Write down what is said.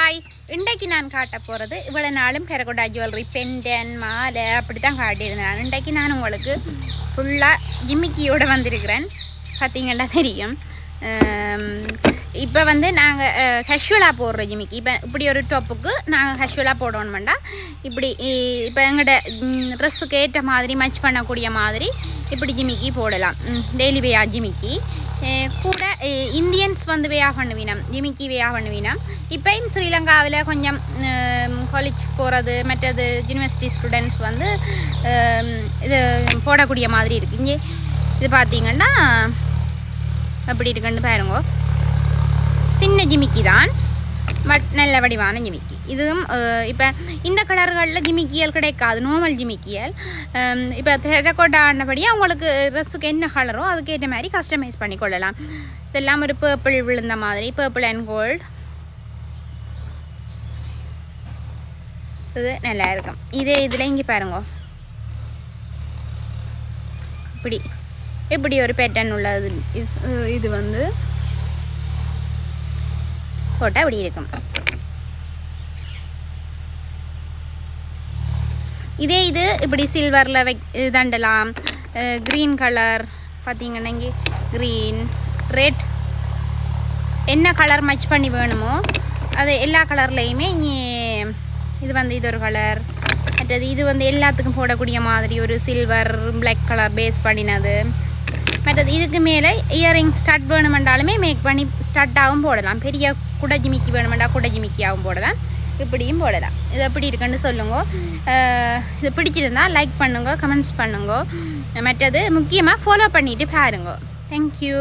Hi, இன்றைக்கு நான் காட்ட போகிறது இவ்வளோ நாளும் டெரகோட்டா ஜுவல்லரி பெண்டன் மாலை அப்படி தான் காட்டியிருந்தேன். இன்றைக்கு நான் உங்களுக்கு ஃபுல்லாக ஜிமிக்கியோடு வந்திருக்கிறேன். பார்த்தீங்கன்னா தெரியும். இப்போ வந்து நாங்கள் கேஷுவலாக போடுற ஜிமிக்கி. இப்போ இப்படி ஒரு டாப்புக்கு நாங்கள் கேஷுவலாக போடணுமெண்டா இப்படி இப்போ எங்கள்கிட்ட ட்ரெஸ்ஸுக்கு ஏற்ற மாதிரி மேட்ச் பண்ணக்கூடிய மாதிரி இப்படி ஜிமிக்கி போடலாம். டெய்லி வேயா ஜிமிக்கி கூட இந்தியன்ஸ் வந்து வேயா பண்ணுவினம், ஜிமிக்கி வேயா பண்ணுவினம். இப்போயும் ஸ்ரீலங்காவில் கொஞ்சம் காலேஜ் போகிறது மற்றது யூனிவர்சிட்டி ஸ்டூடெண்ட்ஸ் வந்து இது போடக்கூடிய மாதிரி இருக்குது. இங்கே இது பார்த்திங்கன்னா அப்படி இருக்குன்னு பாருங்க. சின்ன ஜிமிக்கி தான், பட் நல்ல வடிவான ஜிமிக்கி. இதுவும் இப்போ இந்த கலர்களில் ஜிமிக்கியல் கிடைக்காது, நார்மல் ஜிமிக்கியல். இப்போ டெரகோட்டா ஆனபடி அவங்களுக்கு ட்ரெஸ்ஸுக்கு என்ன கலரோ அதுக்கேற்ற மாதிரி கஸ்டமைஸ் பண்ணி கொள்ளலாம். இதெல்லாம் ஒரு பர்பிள் விழுந்த மாதிரி, பர்பிள் அண்ட் கோல்டு. இது நல்லா இருக்கும். இதே இதில் இங்கே பாருங்க, இப்படி ஒரு பேட்டர்ன் உள்ளது. இது வந்து போட்டால் இப்படி இருக்கும். இதே இது இப்படி சில்வரில் தண்டலாம். க்ரீன் கலர் பார்த்தீங்கன்னா இங்கே க்ரீன், ரெட், என்ன கலர் மேட்ச் பண்ணி வேணுமோ அது எல்லா கலர்லேயுமே. இது வந்து இது ஒரு கலர், மற்றது இது வந்து எல்லாத்துக்கும் போடக்கூடிய மாதிரி ஒரு சில்வர் பிளாக் கலர் பேஸ் பண்ணினது. மற்றது இதுக்கு மேலே இயரிங் ஸ்டட் வேணுமென்றாலுமே மேக் பண்ணி ஸ்டட்டாகவும் போடலாம். பெரிய குடை ஜிமிக்கி வேணுமெண்டா குடை ஜிமிக்கியாகவும் போடலாம், இப்படியும் போடலாம். இது எப்படி இருக்குன்னு சொல்லுங்க. இது பிடிச்சிருந்தா லைக் பண்ணுங்க, கமெண்ட்ஸ் பண்ணுங்க. மற்றது முக்கியமாக ஃபாலோ பண்ணிவிட்டு பாருங்க. தேங்க்யூ.